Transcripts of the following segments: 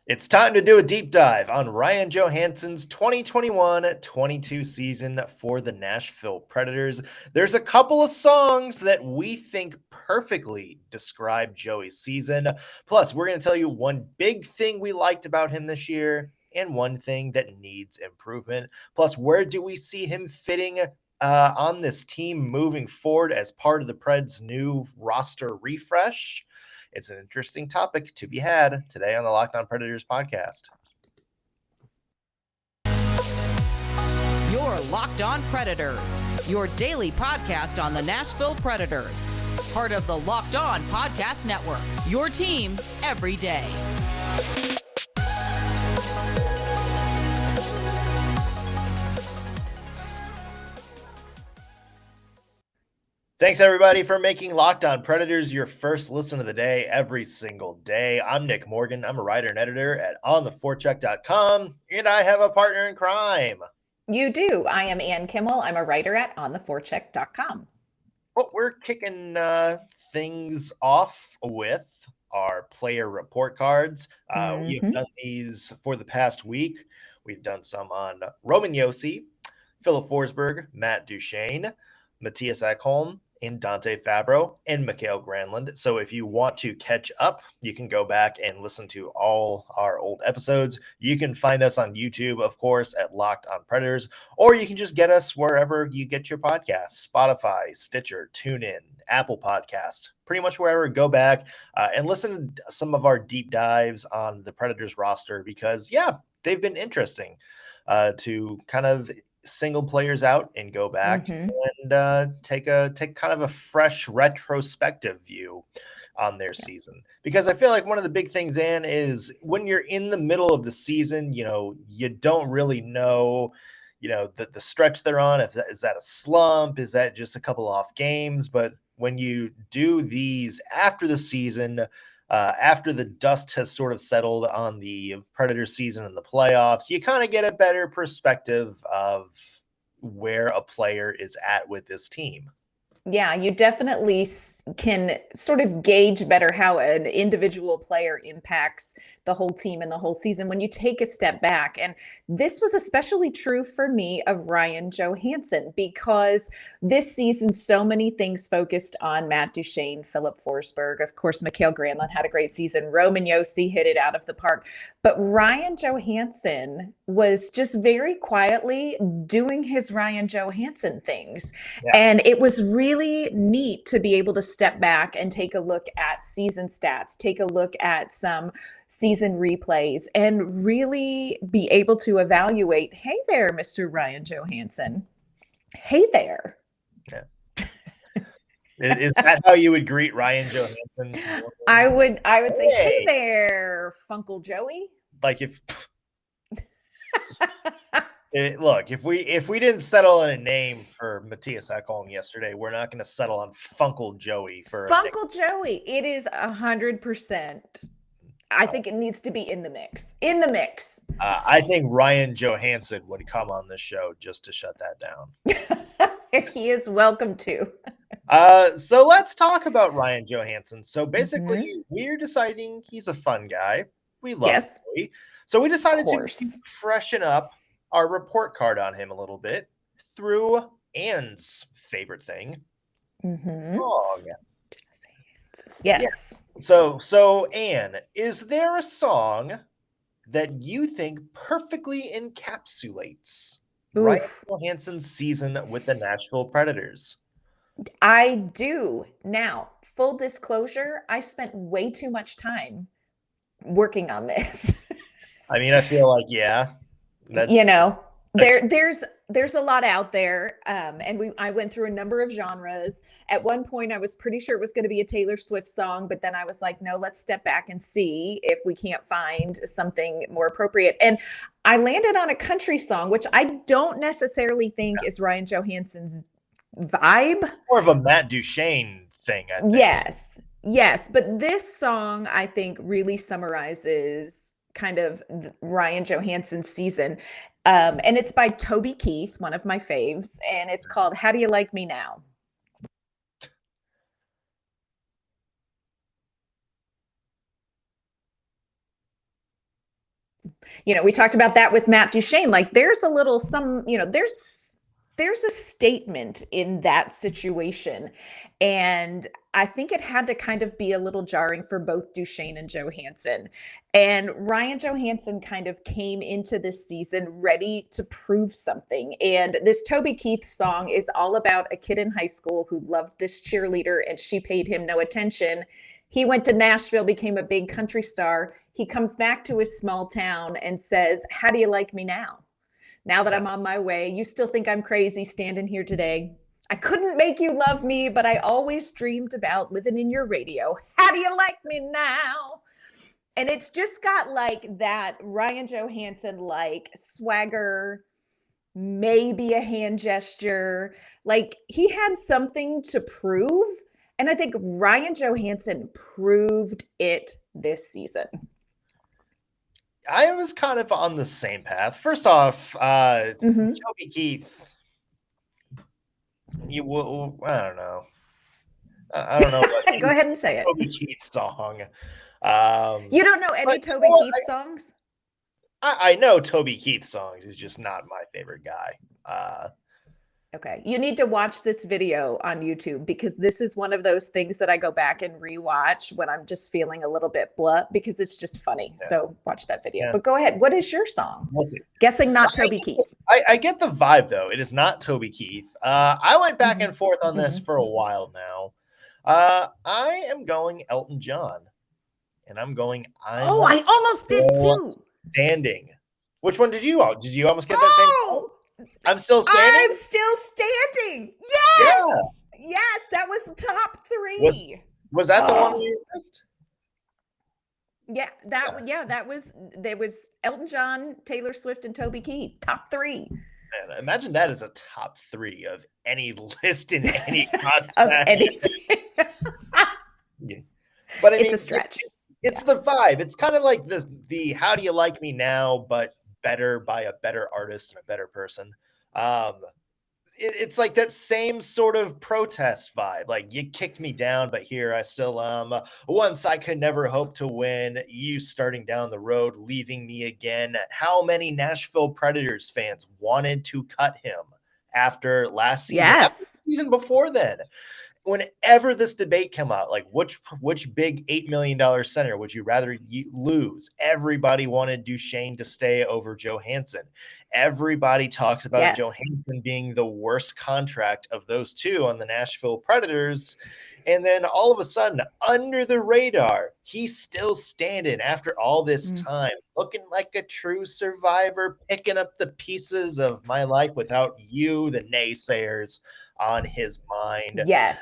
It's time to do a deep dive on Ryan Johansen's 2021-22 season for the Nashville Predators. There's a couple of songs that we think perfectly describe Joey's season. Plus, we're going to tell you one big thing we liked about him this year and one thing that needs improvement. Plus, where do we see him fitting on this team moving forward as part of the Preds' new roster refresh? It's an interesting topic to be had today on the Locked On Predators podcast. You're Locked On Predators, your daily podcast on the Nashville Predators. Part of the Locked On Podcast Network, your team every day. Thanks, everybody, for making Locked On Predators your first listen of the day every single day. I'm Nick Morgan. I'm a writer and editor at ontheforecheck.com, and I have a partner in crime. You do. I am Ann Kimmel. I'm a writer at ontheforecheck.com. Well, we're kicking things off with our player report cards. We have done these for the past week. We've done some on Roman Josi, Filip Forsberg, Matt Duchene, Mattias Ekholm, and Dante Fabro, and Mikael Granlund. So if you want to catch up, you can go back and listen to all our old episodes. You can find us on YouTube, of course, at Locked On Predators, or you can just get us wherever you get your podcasts, Spotify, Stitcher, TuneIn, Apple Podcast, pretty much wherever. Go back and listen to some of our deep dives on the Predators roster because, yeah, they've been interesting to kind of single players out and go back and take kind of a fresh retrospective view on their season. Because I feel like one of the big things, Ann, is when you're in the middle of the season, you don't really know, the stretch they're on. Is that a slump? Is that just a couple off games? But when you do these after the season, after the dust has sort of settled on the Predators season and the playoffs, you kind of get a better perspective of where a player is at with this team. Yeah, you definitely can sort of gauge better how an individual player impacts the whole team and the whole season when you take a step back. And this was especially true for me of Ryan Johansen because this season, so many things focused on Matt Duchene, Filip Forsberg. Of course, Mikael Granlund had a great season. Roman Josi hit it out of the park. But Ryan Johansen was just very quietly doing his Ryan Johansen things. Yeah. And it was really neat to be able to step back and take a look at season stats, take a look at some season replays, and really be able to evaluate, hey there, Mr. Ryan Johansen. Hey there. Yeah. Is that how you would greet Ryan Johansen? I would say, hey there, Funkle Joey. Like if we didn't settle on a name for Mattias Ekholm yesterday, we're not going to settle on Funkle Joey for Funkle Joey. It is 100%. I think it needs to be in the mix. In the mix. I think Ryan Johansen would come on this show just to shut that down. He is welcome to. So let's talk about Ryan Johansen. So basically, we're deciding he's a fun guy. We love him. So we decided to freshen up our report card on him a little bit through Ann's favorite thing, song. Yes. Yeah. So Ann, is there a song that you think perfectly encapsulates Ryan Johansen's season with the Nashville Predators? I do. Now, full disclosure, I spent way too much time working on this. I mean, I feel like, yeah. There's a lot out there. And I went through a number of genres. At one point, I was pretty sure it was going to be a Taylor Swift song, but then I was like, no, let's step back and see if we can't find something more appropriate. And I landed on a country song, which I don't necessarily think is Ryan Johansen's vibe. More of a Matt Duchene thing, I think. Yes. But this song, I think, really summarizes kind of Ryan Johansen's season. And it's by Toby Keith, one of my faves, and it's called How Do You Like Me Now? We talked about that with Matt Duchene. Like there's a little there's a statement in that situation. And I think it had to kind of be a little jarring for both Duchene and Johansen. And Ryan Johansen kind of came into this season ready to prove something. And this Toby Keith song is all about a kid in high school who loved this cheerleader and she paid him no attention. He went to Nashville, became a big country star. He comes back to his small town and says, "How do you like me now? Now that I'm on my way, you still think I'm crazy standing here today. I couldn't make you love me, but I always dreamed about living in your radio. How do you like me now?" And it's just got like that Ryan Johansen like swagger, maybe a hand gesture. Like he had something to prove. And I think Ryan Johansen proved it this season. I was kind of on the same path. First off, Toby Keith, I don't know. I don't know. Go ahead and say it. Toby Keith song. You don't know any Toby Keith songs? I know Toby Keith songs. He's just not my favorite guy. Okay. You need to watch this video on YouTube because this is one of those things that I go back and rewatch when I'm just feeling a little bit blah because it's just funny. Yeah. So watch that video. Yeah. But go ahead. What is your song? Guessing not Toby Keith. I get the vibe though. It is not Toby Keith. I went back and forth on this for a while now. I am going Elton John. And I'm going I almost did too. Standing. Which one did you almost get that same? I'm still standing. I'm still standing. Yes. Yeah. Yes, that was the top 3. Was that the one you missed? Yeah, there was Elton John, Taylor Swift, and Toby Keith. Top 3. Man, imagine that as a top 3 of any list in any context. Of anything. Yeah. But I mean, it's a stretch. It's the vibe. It's kind of like the "How do you like me now?" but better by a better artist and a better person. It's like that same sort of protest vibe. Like you kicked me down, but here I still am. Once I could never hope to win. You starting down the road, leaving me again. How many Nashville Predators fans wanted to cut him after last season? Yes. After the season before then. Whenever this debate came out, like which big $8 million center would you rather lose? Everybody wanted Duchene to stay over Johansson. Everybody talks about Johansson being the worst contract of those two on the Nashville Predators. And then all of a sudden, under the radar, he's still standing after all this time, looking like a true survivor, picking up the pieces of my life without you, the naysayers, on his mind. Yes.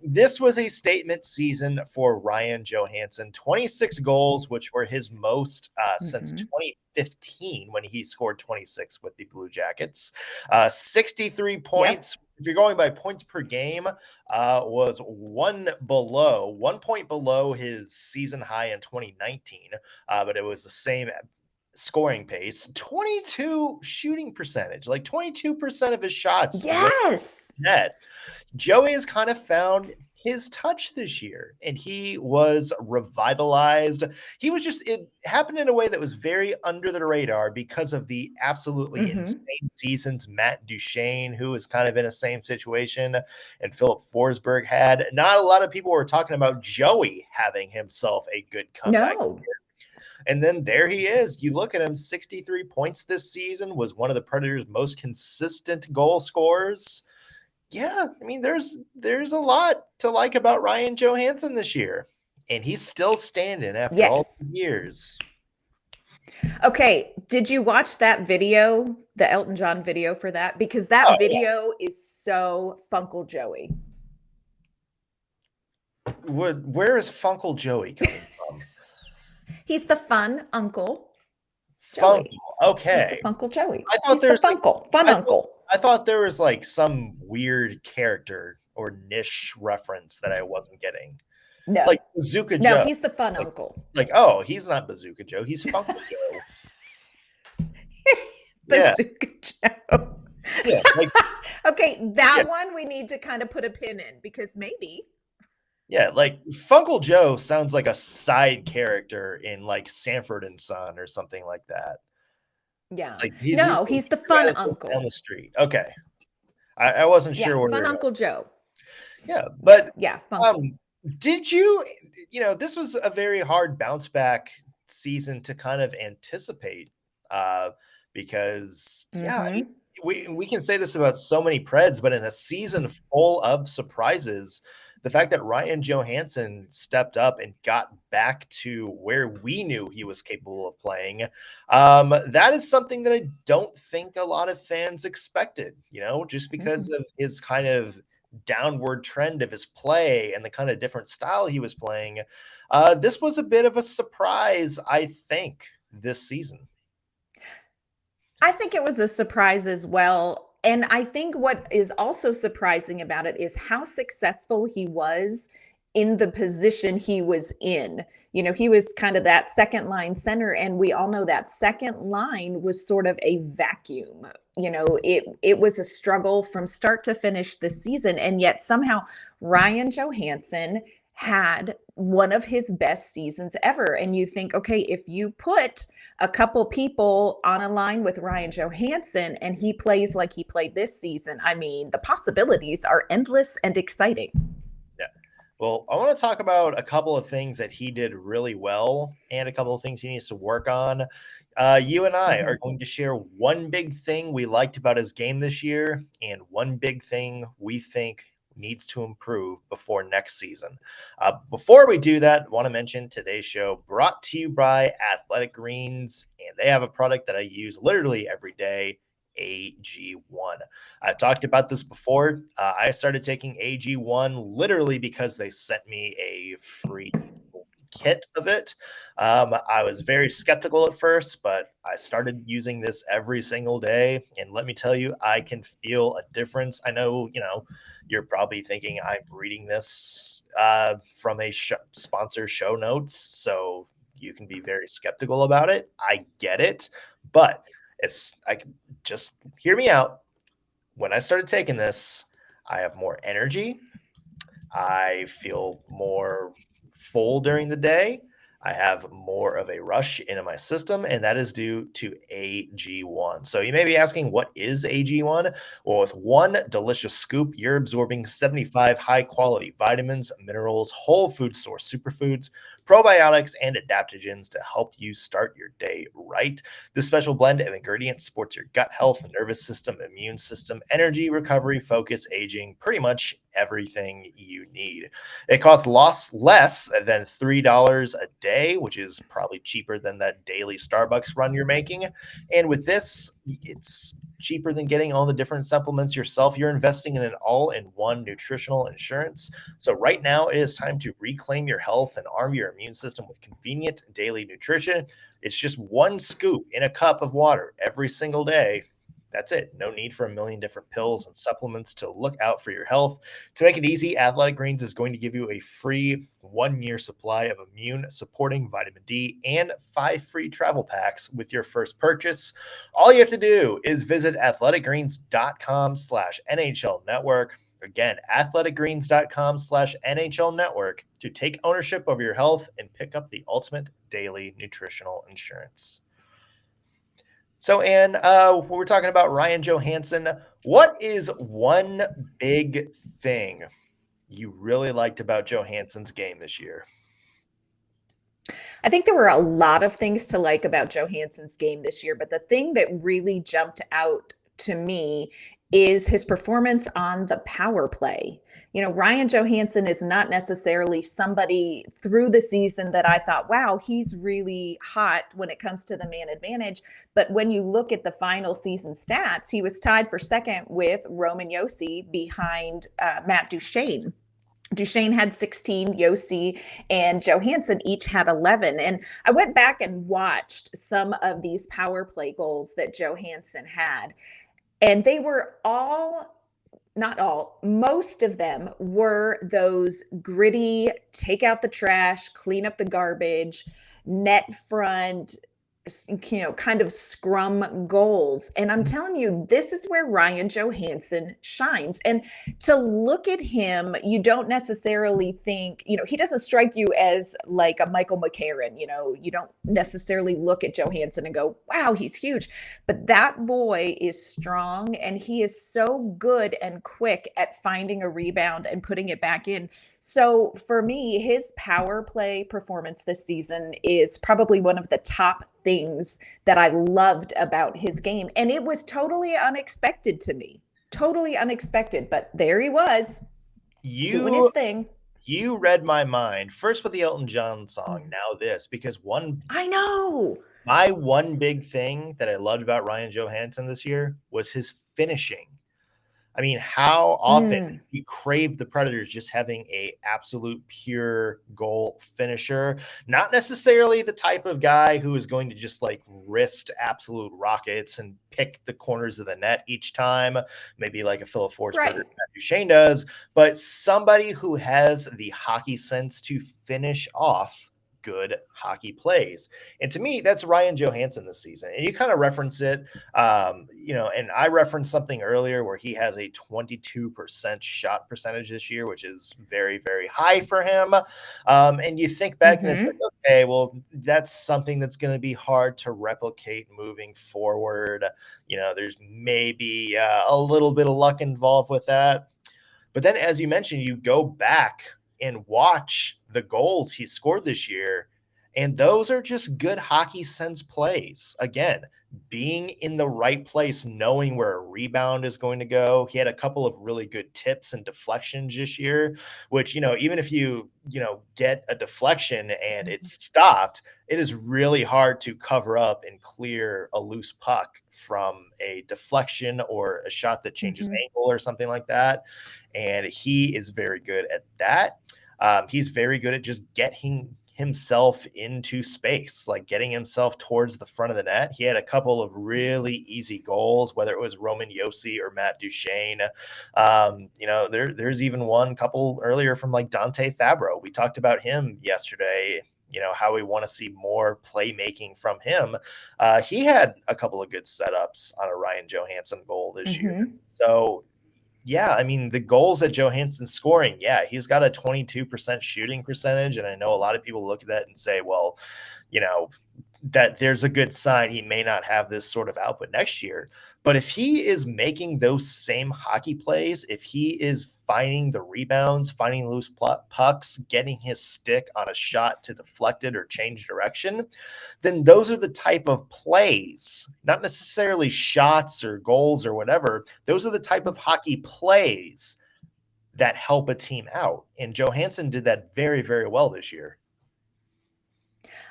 This was a statement season for Ryan Johansen. 26 goals, which were his most since 2015 when he scored 26 with the Blue Jackets. 63 points. Yep. If you're going by points per game, was one point below his season high in 2019, but it was the same scoring pace. 22 shooting percentage, like 22% of his shots. Yes. Net. Joey has kind of found his touch this year, and he was revitalized. It happened in a way that was very under the radar because of the absolutely insane seasons Matt Duchene, who is kind of in the same situation, and Filip Forsberg had. Not a lot of people were talking about Joey having himself a good comeback. No. Year. And then there he is. You look at him, 63 points this season, was one of the Predators' most consistent goal scorers. Yeah, I mean, there's a lot to like about Ryan Johansen this year, and he's still standing after all the years. Okay, did you watch that video, the Elton John video for that? Because that video is so Funkle Joey. Where is Funkle Joey coming from? He's the fun uncle. Funkle, okay. He's the Funkle Joey. I thought there's Funkle, fun uncle. I thought there was like some weird character or niche reference that I wasn't getting. No. Like Bazooka Joe. No, he's the fun uncle. Like, oh, he's not Bazooka Joe. He's Funkle Joe. Bazooka Joe. Yeah. Like, okay, that one we need to kind of put a pin in because maybe Yeah, like Funkle Joe sounds like a side character in like Sanford and Son or something like that. Yeah. Like he's No, the he's the guy fun that lives down uncle. the street. Okay, I wasn't Yeah, sure where we fun were going. Uncle Joe. Yeah, Yeah, but yeah, Funkle. um, did you? This was a very hard bounce back season to kind of anticipate, uh, because yeah, Mm-hmm. we can say this about so many Preds, but in a season full of surprises, the fact that Ryan Johansen stepped up and got back to where we knew he was capable of playing, that is something that I don't think a lot of fans expected. Just Mm-hmm. because of his kind of downward trend of his play and the kind of different style he was playing. This was a bit of a surprise, I think, this season. I think it was a surprise as well. And I think what is also surprising about it is how successful he was in the position he was in. He was kind of that second line center, and we all know that second line was sort of a vacuum. It was a struggle from start to finish this season, and yet somehow Ryan Johansen had one of his best seasons ever. And you think, okay, if you put a couple people on a line with Ryan Johansen and he plays like he played this season, I mean, the possibilities are endless and exciting. Yeah. Well, I want to talk about a couple of things that he did really well and a couple of things he needs to work on. You and I are going to share one big thing we liked about his game this year and one big thing we think needs to improve before next season. Before we do that, I want to mention today's show brought to you by Athletic Greens, and they have a product that I use literally every day, AG1. I've talked about this before. I started taking AG1 literally because they sent me a free kit of it. I was very skeptical at first, but I started using this every single day. And let me tell you, I can feel a difference. I know, you're probably thinking I'm reading this from a sponsor show notes. So you can be very skeptical about it. I get it. But I can just hear me out. When I started taking this, I have more energy. I feel more full during the day. I have more of a rush into my system, and that is due to AG1. So you may be asking, what is AG1? Well, with one delicious scoop, you're absorbing 75 high-quality vitamins, minerals, whole food source superfoods, probiotics, and adaptogens to help you start your day right. This special blend of ingredients supports your gut health, nervous system, immune system, energy, recovery, focus, aging, pretty much everything you need. It costs less than $3 a day, which is probably cheaper than that daily Starbucks run you're making. And with this, it's cheaper than getting all the different supplements yourself. You're investing in an all-in-one nutritional insurance. So right now it is time to reclaim your health and arm your immune system with convenient daily nutrition. It's just one scoop in a cup of water every single day. That's it. No need for a million different pills and supplements to look out for your health. To make it easy, Athletic Greens is going to give you a free 1-year supply of immune supporting vitamin D and 5 free travel packs with your first purchase. All you have to do is visit athleticgreens.com/NHL network. Again, athleticgreens.com/NHL network to take ownership of your health and pick up the ultimate daily nutritional insurance. So, Ann, we're talking about Ryan Johansen. What is one big thing you really liked about Johansen's game this year? I think there were a lot of things to like about Johansen's game this year, but the thing that really jumped out to me is his performance on the power play. Ryan Johansen is not necessarily somebody through the season that I thought, wow, he's really hot when it comes to the man advantage. But when you look at the final season stats, he was tied for second with Roman Josi behind Matt Duchene. Duchene had 16, Josi and Johansen each had 11. And I went back and watched some of these power play goals that Johansen had. And they were not all, most of them were those gritty, take out the trash, clean up the garbage, net front, kind of scrum goals. And I'm telling you, this is where Ryan Johansen shines. And to look at him, you don't necessarily think, he doesn't strike you as like a Michael McCarron. You don't necessarily look at Johansen and go, wow, he's huge. But that boy is strong, and he is so good and quick at finding a rebound and putting it back in. So for me, his power play performance this season is probably one of the top things that I loved about his game. And it was totally unexpected to me. Totally unexpected. But there he was doing his thing. You read my mind first with the Elton John song, now this, because I know. My one big thing that I loved about Ryan Johansen this year was his finishing. I mean, how often you crave the Predators just having a absolute pure goal finisher, not necessarily the type of guy who is going to just like wrist absolute rockets and pick the corners of the net each time, maybe like a Filip Forsberg or Duchene does, but somebody who has the hockey sense to finish off good hockey plays. And to me, that's Ryan Johansen this season. And you kind of reference it, and I referenced something earlier where he has a 22% shot percentage this year, which is very, very high for him. And you think back and it's like, okay, well, that's something that's going to be hard to replicate moving forward. There's maybe a little bit of luck involved with that. But then, as you mentioned, you go back and watch the goals he scored this year, and those are just good hockey sense plays. Again, being in the right place, knowing where a rebound is going to go. He had a couple of really good tips and deflections this year, which, even if you get a deflection and it's stopped, it is really hard to cover up and clear a loose puck from a deflection or a shot that changes angle or something like that. And he is very good at that. He's very good at just getting himself into space, like getting himself towards the front of the net. He had a couple of really easy goals, whether it was Roman Josi or Matt Duchene. There's even one couple earlier from like Dante Fabro. We talked about him yesterday, how we want to see more playmaking from him. He had a couple of good setups on a Ryan Johansen goal this year. So, yeah, I mean, the goals that Johansen's scoring, he's got a 22% shooting percentage. And I know a lot of people look at that and say, well, that there's a good sign he may not have this sort of output next year. But if he is making those same hockey plays, if he is finding the rebounds, finding loose pucks, getting his stick on a shot to deflect it or change direction, then those are the type of plays, not necessarily shots or goals or whatever. Those are the type of hockey plays that help a team out. And Johansen did that very, very well this year.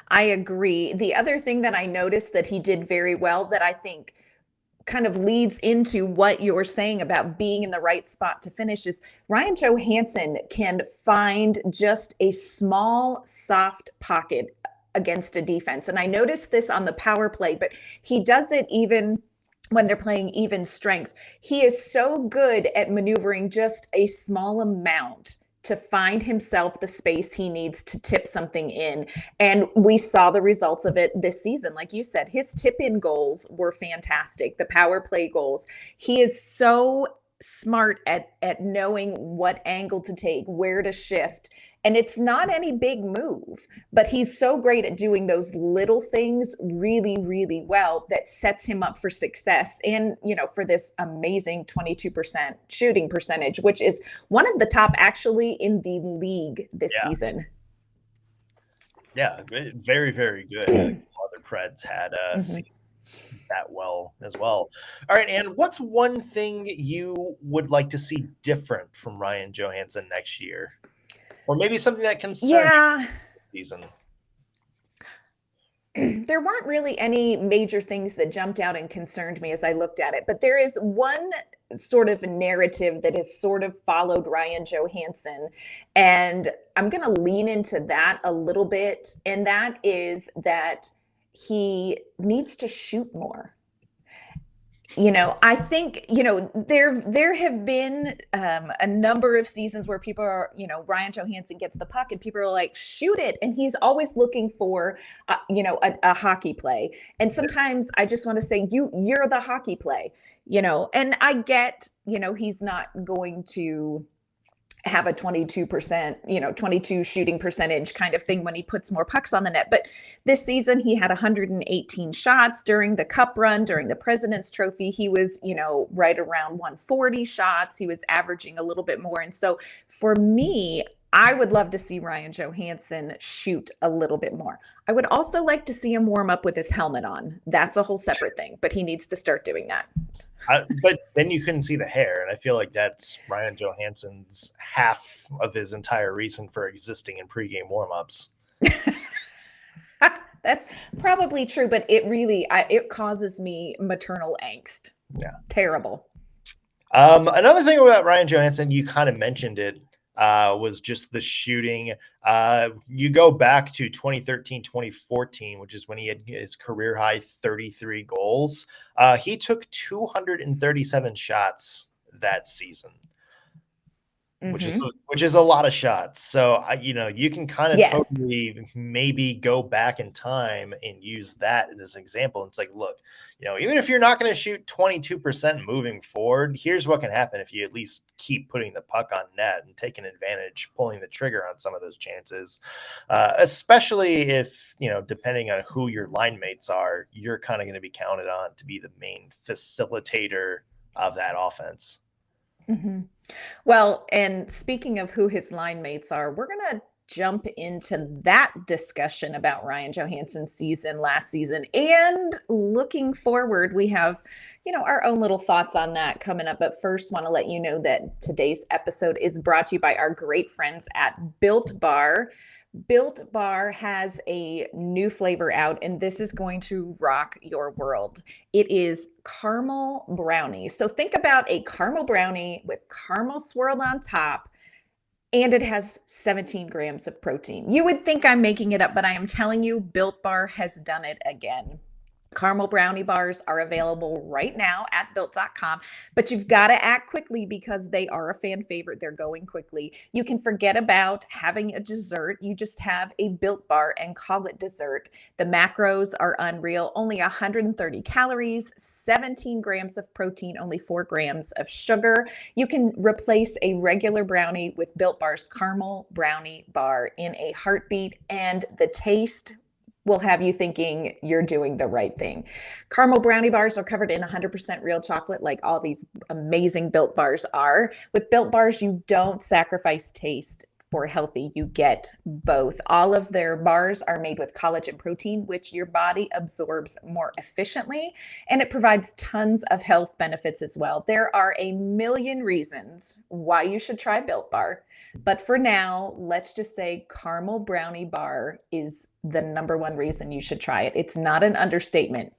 I agree. The other thing that I noticed that he did very well that I think kind of leads into what you're saying about being in the right spot to finish is Ryan Johansen can find just a small, soft pocket against a defense. And I noticed this on the power play, but he does it even when they're playing even strength. He is so good at maneuvering just a small amount to find himself the space he needs to tip something in. And we saw the results of it this season. Like you said, his tip-in goals were fantastic. The power play goals. He is so smart at knowing what angle to take, where to shift. And it's not any big move, but he's so great at doing those little things really, really well that sets him up for success. And, for this amazing 22% shooting percentage, which is one of the top actually in the league this season. Yeah, very, very good. Other Preds had seasons that well as well. All right, and what's one thing you would like to see different from Ryan Johansen next year? Or maybe something that concerns you this season. There weren't really any major things that jumped out and concerned me as I looked at it, but there is one sort of narrative that has sort of followed Ryan Johansen, and I'm going to lean into that a little bit, and that is that he needs to shoot more. I think, there have been a number of seasons where people are, Ryan Johansen gets the puck and people are like, shoot it. And he's always looking for, a hockey play. And sometimes I just want to say, you're the hockey play, and I get, he's not going to have a 22%, 22 shooting percentage kind of thing when he puts more pucks on the net. But this season, he had 118 shots during the cup run, during the President's Trophy. He was, right around 140 shots. He was averaging a little bit more. And so for me, I would love to see Ryan Johansen shoot a little bit more. I would also like to see him warm up with his helmet on. That's a whole separate thing, but he needs to start doing that. But then you couldn't see the hair, and I feel like that's Ryan Johansen's half of his entire reason for existing in pregame warmups. That's probably true, but it causes me maternal angst. Yeah, terrible. Another thing about Ryan Johansen, you kind of mentioned it, was just the shooting. You go back to 2013, 2014, which is when he had his career high 33 goals. He took 237 shots that season, which is a lot of shots. So you can kind of totally maybe go back in time and use that as an example. It's like, look, even if you're not going to shoot 22% moving forward, here's what can happen if you at least keep putting the puck on net and taking advantage, pulling the trigger on some of those chances, especially if, depending on who your line mates are, you're kind of going to be counted on to be the main facilitator of that offense. Mm-hmm. Well, and speaking of who his line mates are, we're going to jump into that discussion about Ryan Johansen's season last season, and looking forward, we have, our own little thoughts on that coming up. But first, want to let you know that today's episode is brought to you by our great friends at Built Bar. Built Bar has a new flavor out, and this is going to rock your world. It is caramel brownie. So think about a caramel brownie with caramel swirled on top, and it has 17 grams of protein. You would think I'm making it up, but I am telling you, Built Bar has done it again. Caramel brownie bars are available right now at built.com, but you've got to act quickly because they are a fan favorite. They're going quickly. You can forget about having a dessert. You just have a Built Bar and call it dessert. The macros are unreal. Only 130 calories, 17 grams of protein, only 4 grams of sugar. You can replace a regular brownie with Built Bar's caramel brownie bar in a heartbeat, and the taste will have you thinking you're doing the right thing. Caramel brownie bars are covered in 100% real chocolate, like all these amazing Built Bars are. With Built Bars, you don't sacrifice taste for healthy. You get both. All of their bars are made with collagen protein, which your body absorbs more efficiently, and it provides tons of health benefits as well. There are a million reasons why you should try Built Bar, but for now, let's just say caramel brownie bar is the number one reason you should try it. It's not an understatement.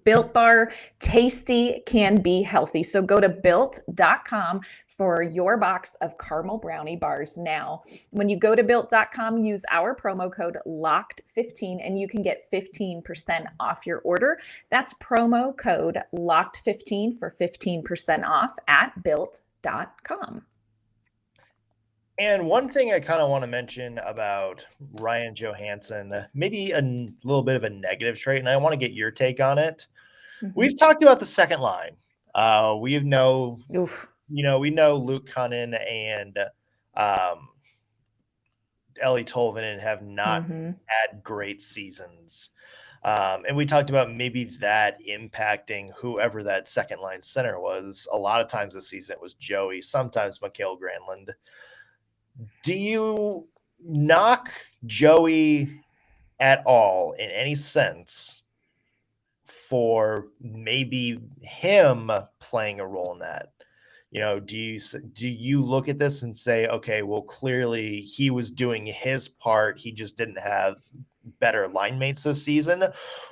Built Bar, tasty can be healthy. So go to built.com for your box of caramel brownie bars now. When you go to built.com, use our promo code LOCKED15 and you can get 15% off your order. That's promo code LOCKED15 for 15% off at built.com. And one thing I kind of want to mention about Ryan Johansen, maybe a little bit of a negative trait, and I want to get your take on it. Mm-hmm. We've talked about the second line. We know Luke Cunnin and Ellie Tolvanen have not had great seasons. And we talked about maybe that impacting whoever that second line center was. A lot of times this season it was Joey, sometimes Mikael Granlund. Do you knock Joey at all in any sense for maybe him playing a role in that? Do you look at this and say, okay, well, clearly he was doing his part. He just didn't have better line mates this season?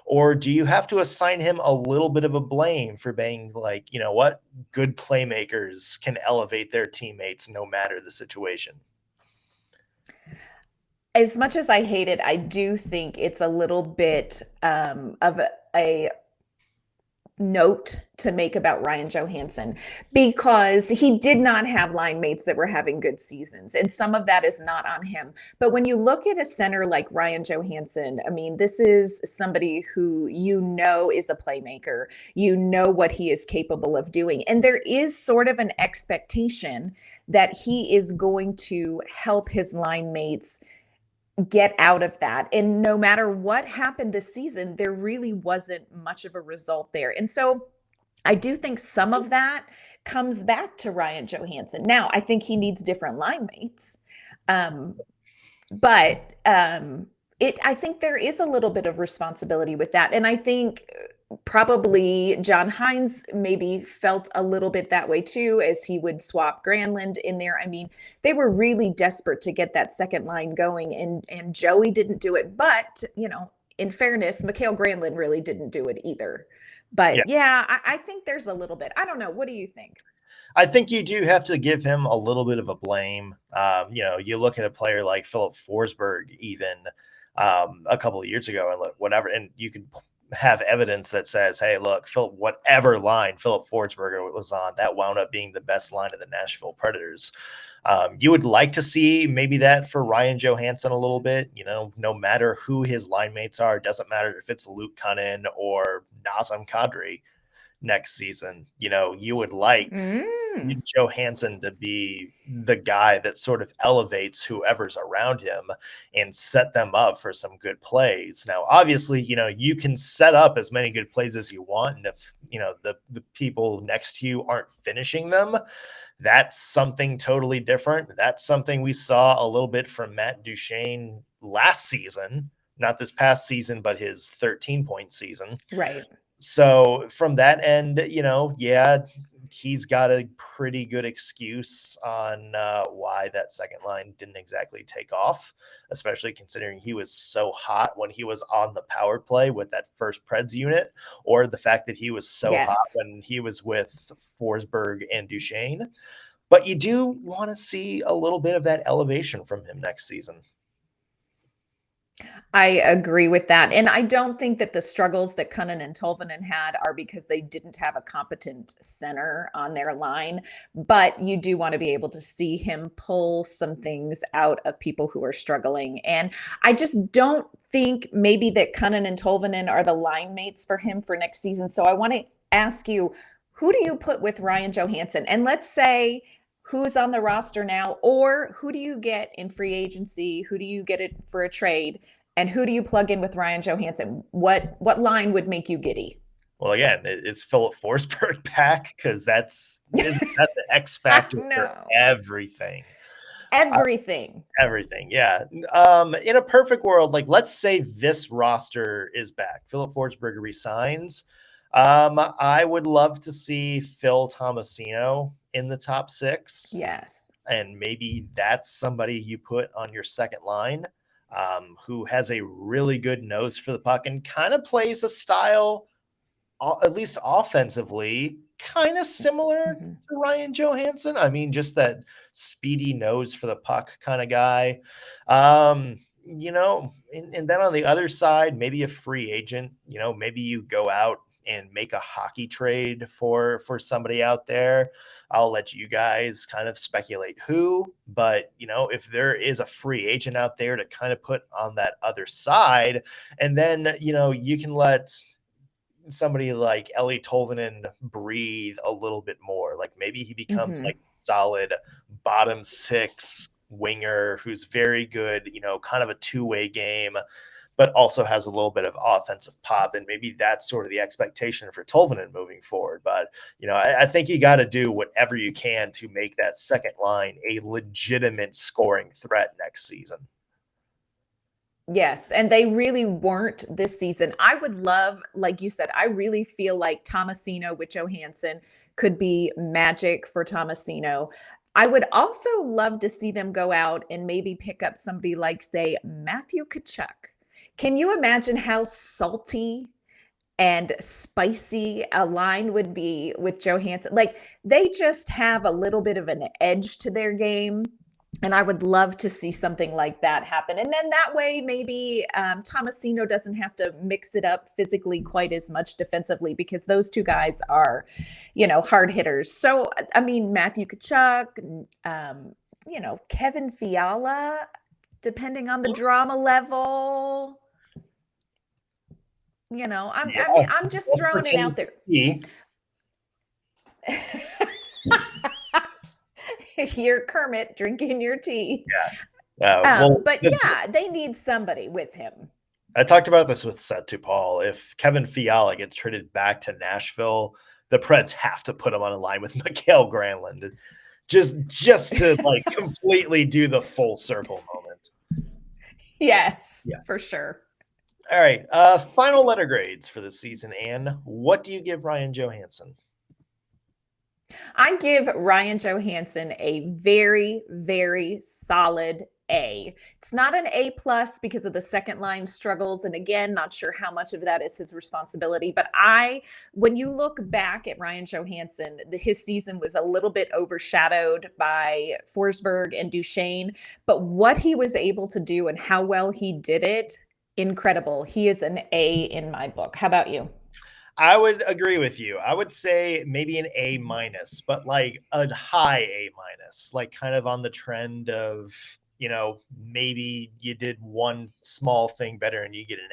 Or do you have to assign him a little bit of a blame for being like, you know what, good playmakers can elevate their teammates no matter the situation? As much as I hate it, I do think it's a little bit of a note to make about Ryan Johansen, because he did not have line mates that were having good seasons, and some of that is not on him. But when you look at a center like Ryan Johansen, I mean, this is somebody who is a playmaker, what he is capable of doing, and there is sort of an expectation that he is going to help his line mates get out of that. And no matter what happened this season, there really wasn't much of a result there. And so I do think some of that comes back to Ryan Johansen. Now, I think he needs different line mates. I think there is a little bit of responsibility with that. And I think probably John Hines maybe felt a little bit that way too, as he would swap Granlund in there. I mean, they were really desperate to get that second line going, and Joey didn't do it. But, in fairness, Mikael Granlund really didn't do it either. But I think there's a little bit. I don't know. What do you think? I think you do have to give him a little bit of a blame. You look at a player like Filip Forsberg even a couple of years ago, and look, whatever, and you can have evidence that says, hey, look, whatever line Filip Forsberg was on, that wound up being the best line of the Nashville Predators. You would like to see maybe that for Ryan Johansen a little bit, no matter who his line mates are, it doesn't matter if it's Luke Cunnin or Nazem Kadri next season. You would like Johansen to be the guy that sort of elevates whoever's around him and set them up for some good plays. Now, obviously, you can set up as many good plays as you want, and if the people next to you aren't finishing them, that's something totally different. That's something we saw a little bit from Matt Duchene last season, not this past season, but his 13-point season. Right. So from that end, he's got a pretty good excuse on why that second line didn't exactly take off, especially considering he was so hot when he was on the power play with that first Preds unit, or the fact that he was so hot when he was with Forsberg and Duchene. But you do want to see a little bit of that elevation from him next season. I agree with that. And I don't think that the struggles that Cunnin and Tolvanen had are because they didn't have a competent center on their line. But you do want to be able to see him pull some things out of people who are struggling. And I just don't think maybe that Cunnin and Tolvanen are the line mates for him for next season. So I want to ask you, who do you put with Ryan Johansen? And let's say who's on the roster now, or who do you get in free agency? Who do you get it for a trade? And who do you plug in with Ryan Johansen? What line would make you giddy? Well, again, is Filip Forsberg back? Because that's the X factor for everything. Everything, yeah. In a perfect world, let's say this roster is back, Filip Forsberg resigns. I would love to see Phil Thomasino in the top six. Yes. And maybe that's somebody you put on your second line, who has a really good nose for the puck and kind of plays a style, at least offensively, kind of similar to Ryan Johansen. I mean, just that speedy nose for the puck kind of guy. And then on the other side, maybe a free agent, maybe you go out and make a hockey trade for somebody out there. I'll let you guys kind of speculate who, but if there is a free agent out there to kind of put on that other side, and then, you can let somebody like Eeli Tolvanen breathe a little bit more. Like maybe he becomes solid bottom six winger who's very good, kind of a two-way game, but also has a little bit of offensive pop. And maybe that's sort of the expectation for Tolvanen moving forward. But, I think you got to do whatever you can to make that second line a legitimate scoring threat next season. Yes, and they really weren't this season. I would love, like you said, I really feel like Thomasino with Johansen could be magic for Thomasino. I would also love to see them go out and maybe pick up somebody like, say, Matthew Tkachuk. Can you imagine how salty and spicy a line would be with Johansson? Like, they just have a little bit of an edge to their game. And I would love to see something like that happen. And then that way, maybe Thomasino doesn't have to mix it up physically quite as much defensively, because those two guys are, hard hitters. So, I mean, Matthew Tkachuk, Kevin Fiala, depending on the drama level. I'm just throwing it out there. You're Kermit drinking your tea. Yeah. But yeah, they need somebody with him. I talked about this with Seth Tupal. If Kevin Fiala gets traded back to Nashville, the Preds have to put him on a line with Mikael Granlund, just to completely do the full circle moment. Yes, for sure. All right. Final letter grades for this season. Anne, what do you give Ryan Johansen? I give Ryan Johansen a very, very solid A. It's not an A+ because of the second line struggles. And again, not sure how much of that is his responsibility. But when you look back at Ryan Johansen, his season was a little bit overshadowed by Forsberg and Duchene. But what he was able to do and how well he did it, incredible. He is an A in my book. How about you? I would agree with you. I would say maybe an A-, but a high A-, kind of on the trend of, maybe you did one small thing better and you get an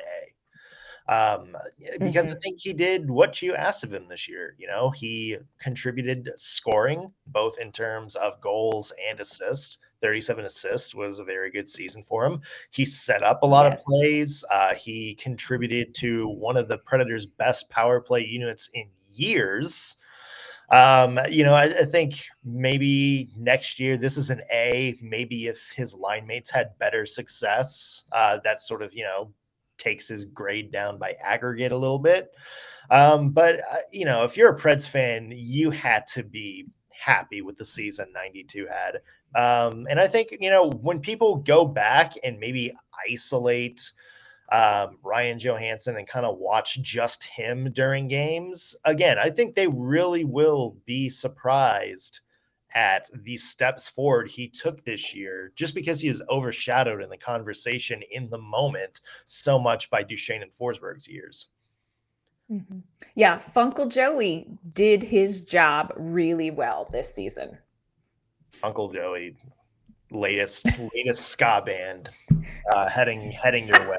A. Because I think he did what you asked of him this year. He contributed scoring, both in terms of goals and assists. 37 assists was a very good season for him. He set up a lot of plays. He contributed to one of the Predators' best power play units in years. I think maybe next year this is an A. Maybe if his line mates had better success, that sort of, takes his grade down by aggregate a little bit. But if you're a Preds fan, you had to be happy with the season 92 had. And I think, when people go back and maybe isolate Ryan Johansen and kind of watch just him during games, again, I think they really will be surprised at the steps forward he took this year, just because he was overshadowed in the conversation in the moment so much by Duchene and Forsberg's years. Mm-hmm. Yeah, Funkle Joey did his job really well this season. Funkle Joey, latest ska band, heading your way.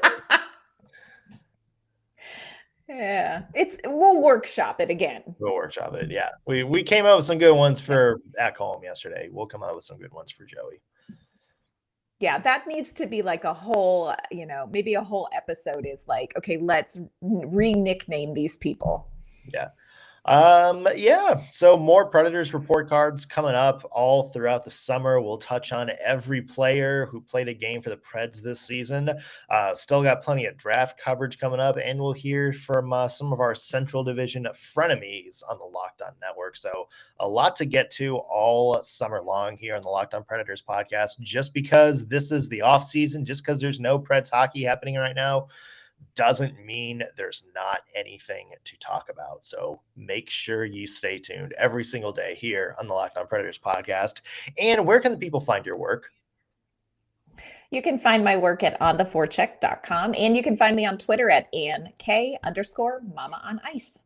Yeah, we'll workshop it again. We'll workshop it. Yeah, we came up with some good ones for at home yesterday. We'll come out with some good ones for Joey. Yeah, that needs to be like a whole, maybe a whole episode is like, okay, let's re-nickname these people. Yeah. So more Predators report cards coming up all throughout the summer. We'll touch on every player who played a game for the Preds this season. Still got plenty of draft coverage coming up, and we'll hear from some of our Central Division frenemies on the Locked On Network. So a lot to get to all summer long here on the Locked On Predators podcast. Just because this is the off season, just because there's no Preds hockey happening right now, doesn't mean there's not anything to talk about. So make sure you stay tuned every single day here on the Locked On Predators podcast. And where can the people find your work? You can find my work at ontheforecheck.com, and you can find me on Twitter at AnnK_Mama on Ice.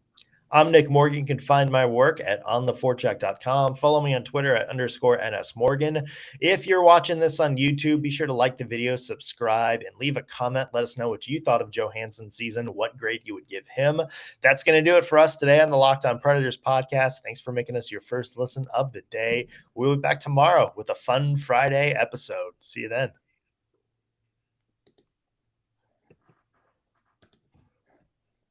I'm Nick Morgan. You can find my work at ontheforecheck.com. Follow me on Twitter at _NSMorgan. If you're watching this on YouTube, be sure to like the video, subscribe, and leave a comment. Let us know what you thought of Johansen's season, what grade you would give him. That's going to do it for us today on the Locked On Predators podcast. Thanks for making us your first listen of the day. We'll be back tomorrow with a fun Friday episode. See you then.